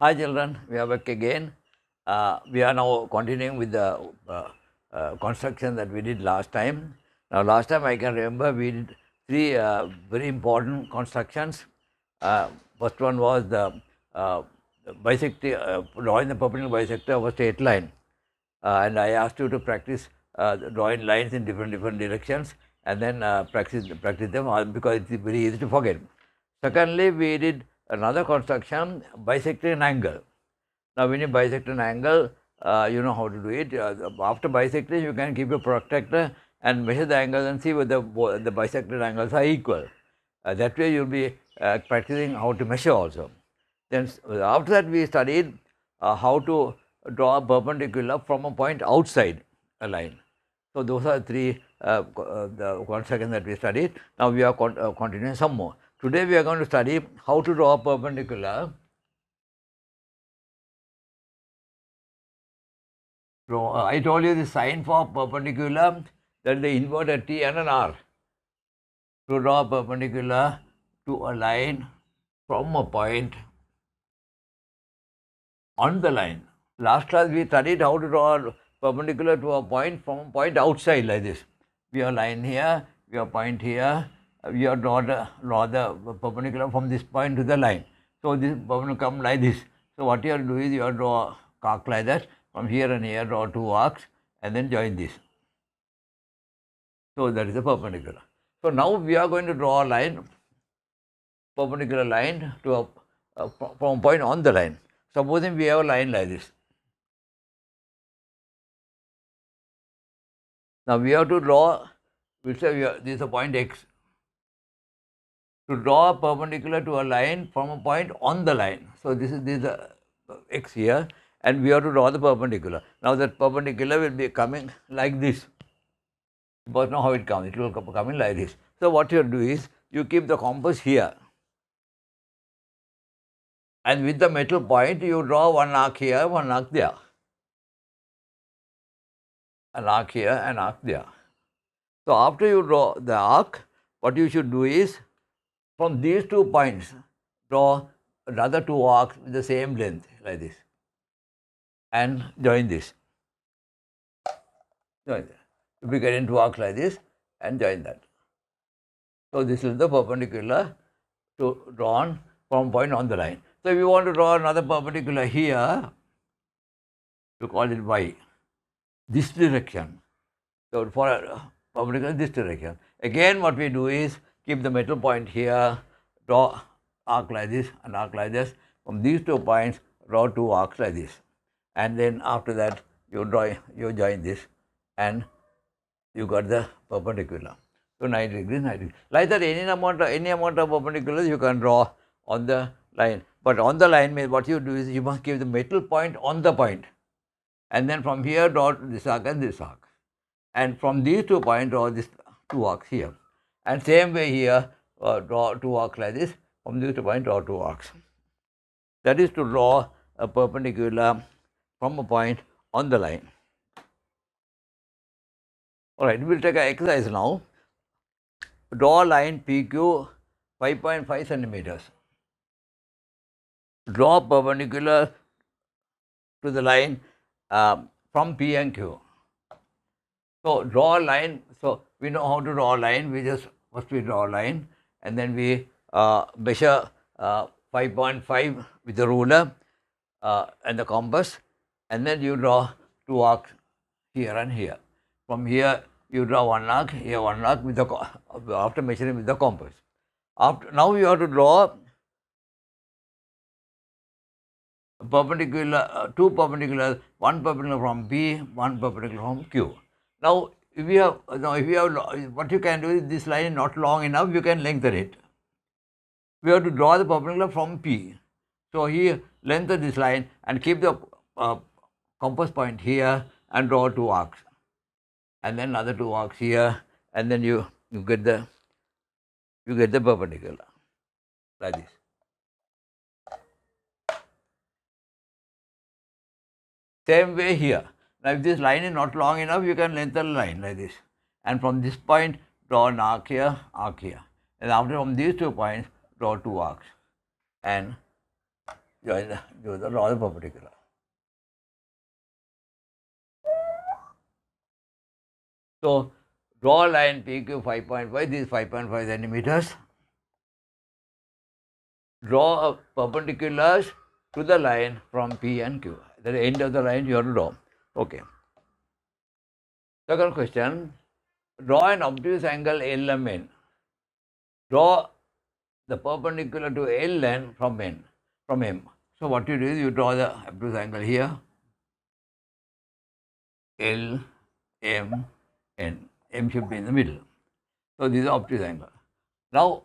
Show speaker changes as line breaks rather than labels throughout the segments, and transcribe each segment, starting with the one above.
Hi children, we are back again. We are now continuing with the construction that we did last time. Now last time I can remember we did three very important constructions. First one was the bisector, drawing the perpendicular bisector of a straight line. And I asked you to practice drawing lines in different directions and then practice them because it's very easy to forget. Secondly, we did another construction, bisecting an angle. Now, when you bisect an angle, you know how to do it. After bisecting, you can keep your protractor and measure the angles and see whether the bisected angles are equal. That way, you'll be practicing how to measure also. Then, after that, we studied how to draw a perpendicular from a point outside a line. So, those are three the constructions that we studied. Now, we are continuing some more. Today, we are going to study how to draw a perpendicular I told you the sign for perpendicular, that is the inverted T and an R. To draw a perpendicular to a line from a point on the line. Last class we studied how to draw a perpendicular to a point from a point outside like this. We have a line here, we have a point here, we have draw the perpendicular from this point to the line. So this perpendicular come like this. So what you have to do is you have to draw a arc like that. From here and here, draw two arcs and then join this. So that is a perpendicular. So now we are going to draw a line, perpendicular line to from a point on the line. Supposing we have a line like this. Now we have to draw, we say this is a point X. To draw a perpendicular to a line from a point on the line. So this is X here. And we have to draw the perpendicular. Now that perpendicular will be coming like this. But now how it comes? It will come in like this. So what you do is, you keep the compass here. And with the metal point, you draw one arc here, one arc there. An arc here, an arc there. So after you draw the arc, what you should do is, from these 2 points, draw another 2 arcs with the same length, like this. And join this. Join that. If we get into arcs like this and join that. So this is the perpendicular to drawn from point on the line. So if you want to draw another perpendicular here, you call it Y. This direction. So for a perpendicular this direction. Again what we do is keep the metal point here, draw arc like this and arc like this. From these 2 points, draw 2 arcs like this. And then after that you join this and you got the perpendicular. So 90 degrees, 90 degrees. Like that any amount of perpendiculars you can draw on the line. But on the line means what you do is you must keep the metal point on the point. And then from here draw this arc and this arc. And from these 2 points draw this 2 arcs here. And same way here draw 2 arcs like this. From these 2 points draw 2 arcs. That is to draw a perpendicular from a point on the line. Alright, we will take an exercise now. Draw a line PQ 5.5 centimeters. Draw a perpendicular to the line from P and Q. So draw a line. So we know how to draw a line. We just first we draw a line and then we measure 5.5 with the ruler and the compass. And then you draw 2 arcs here and here. From here you draw 1 arc, here 1 arc with after measuring with the compass. Now you have to draw perpendicular, 2 perpendiculars, 1 perpendicular from P, 1 perpendicular from Q. Now if you have what you can do is, this line is not long enough, you can lengthen it. We have to draw the perpendicular from P. So here lengthen this line and keep the compass point here and draw 2 arcs. And then another 2 arcs here, and then you get the perpendicular like this. Same way here. Now if this line is not long enough, you can lengthen the line like this. And from this point draw an arc here, and after from these 2 points draw 2 arcs. And draw the perpendicular. So draw line PQ 5.5, this is 5.5 centimeters. Draw perpendiculars to the line from P and Q. At the end of the line you have to draw. Okay. Second question, draw an obtuse angle LMN. Draw the perpendicular to LN from M. So what you do is you draw the obtuse angle here, L, M, N. M should be in the middle. So this is obtuse angle. Now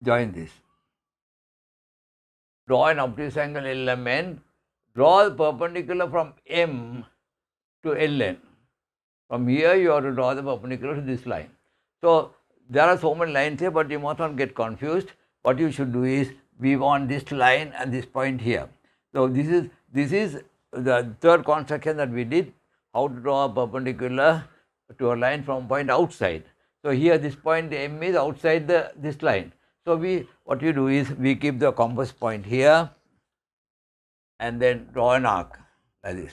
join this. Draw an obtuse angle LMN. Draw the perpendicular from M to LN. From here you have to draw the perpendicular to this line. So there are so many lines here, but you must not get confused. What you should do is we want this line and this point here. So this is the third construction that we did. How to draw a perpendicular to a line from point outside. So here this point M is outside this line. So what you do is we keep the compass point here and then draw an arc like this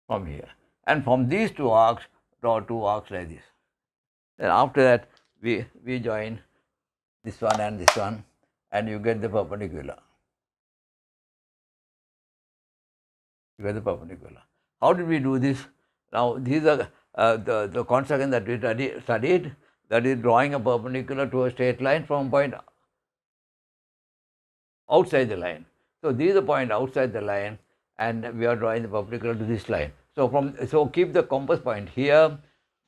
from here. And from these two arcs, draw two arcs like this. Then after that, we join this one, and you get the perpendicular. You get the perpendicular. How did we do this? Now, these are the construction that we studied, that is drawing a perpendicular to a straight line from point outside the line. So, this is the point outside the line, and we are drawing the perpendicular to this line. So keep the compass point here,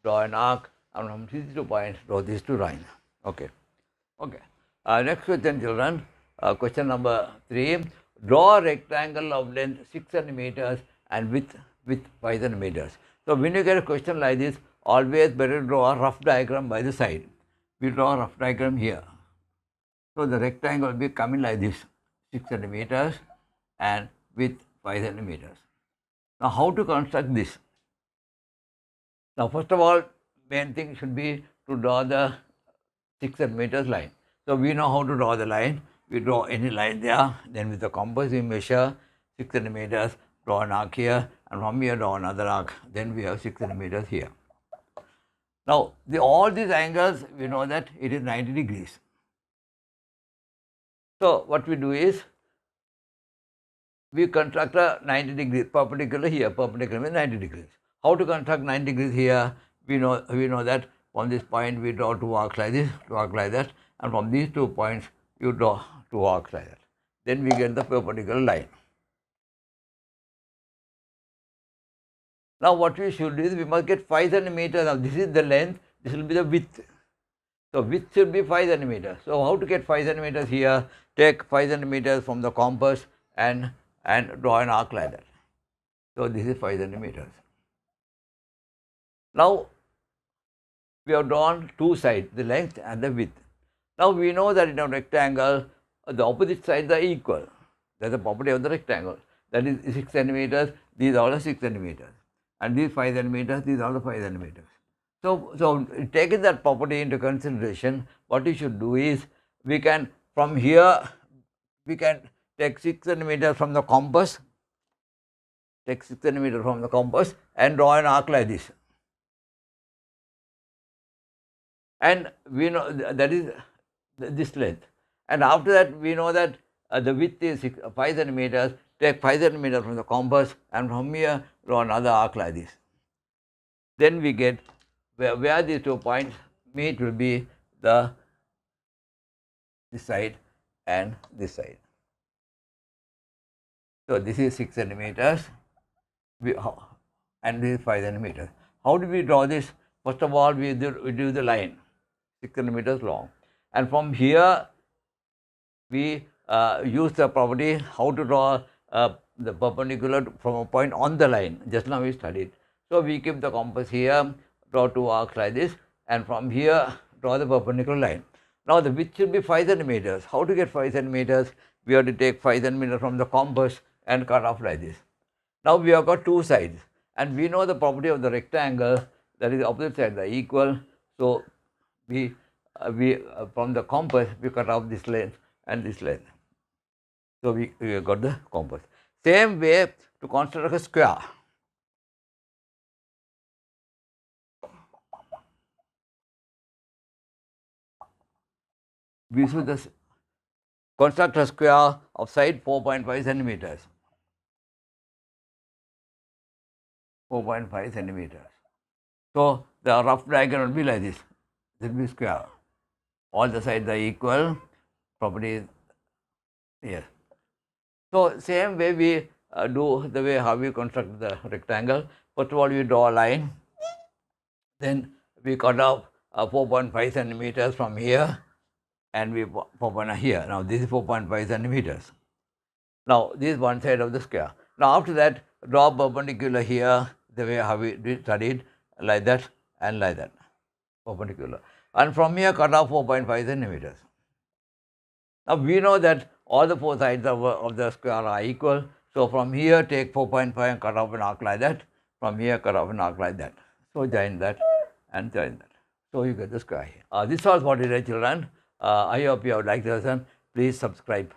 draw an arc, and from these 2 points, draw these 2 lines. Okay. Next question, children. Question number 3. Draw a rectangle of length 6 centimeters and width 5 centimeters. So when you get a question like this, always better draw a rough diagram by the side. We draw a rough diagram here. So the rectangle will be coming like this, 6 centimeters and width 5 centimeters. Now how to construct this? Now first of all, main thing should be to draw the 6 centimeters line. So we know how to draw the line. We draw any line there, then with the compass we measure 6 centimeters, draw an arc here, and from here draw another arc, then we have 6 centimeters here. Now all these angles, we know that it is 90 degrees. So what we do is, we construct a 90 degrees perpendicular here, perpendicular means 90 degrees. How to construct 90 degrees here? We know that from this point we draw 2 arcs like this, 2 arcs like that, and from these 2 points you draw 2 arcs like that. Then we get the perpendicular line. Now what we should do is, we must get 5 centimeters. Now this is the length, this will be the width. So width should be 5 centimeters. So how to get 5 centimeters here? Take 5 centimeters from the compass and draw an arc like that. So this is 5 centimeters. Now we have drawn 2 sides, the length and the width. Now we know that in a rectangle, the opposite sides are equal. That is the property of the rectangle. That is 6 centimeters, these are all 6 centimeters. And these 5 centimeters, these are all 5 centimeters. So taking that property into consideration, what you should do is, we can, from here, we can take 6 centimeters from the compass, and draw an arc like this. And we know that is this length. And after that, we know that the width is 5 centimeters. Take 5 centimeters from the compass, and from here draw another arc like this. Then we get where these 2 points meet will be this side and this side. So this is 6 centimeters and this is 5 centimeters. How do we draw this? First of all, we do the line, 6 centimeters long. And from here, we use the property how to draw the perpendicular from a point on the line. Just now we studied. So we keep the compass here, draw 2 arcs like this, and from here draw the perpendicular line. Now the width should be 5 centimeters. How to get 5 centimeters? We have to take 5 centimeters from the compass and cut off like this. Now we have got 2 sides, and we know the property of the rectangle, that is opposite sides are equal. So we we from the compass we cut off this length and this length. So we got the compass. Same way to construct a square. We should construct a square of side 4.5 centimeters. 4.5 centimeters. So the rough diagram will be like this. This will be square. All the sides are equal. Property is here. So same way we do the way how we construct the rectangle. First of all, we draw a line. Then we cut off 4.5 centimeters from here, and we 4.5 here. Now this is 4.5 centimeters. Now this is one side of the square. Now after that, draw perpendicular here, the way how we studied, like that and like that, perpendicular. And from here, cut off 4.5 centimeters. Now we know that all the four sides of the square are equal. So from here, take 4.5 and cut off an arc like that. From here, cut off an arc like that. So join that and join that. So you get the square here. This was what it is, children. I hope you have liked the lesson. Please subscribe.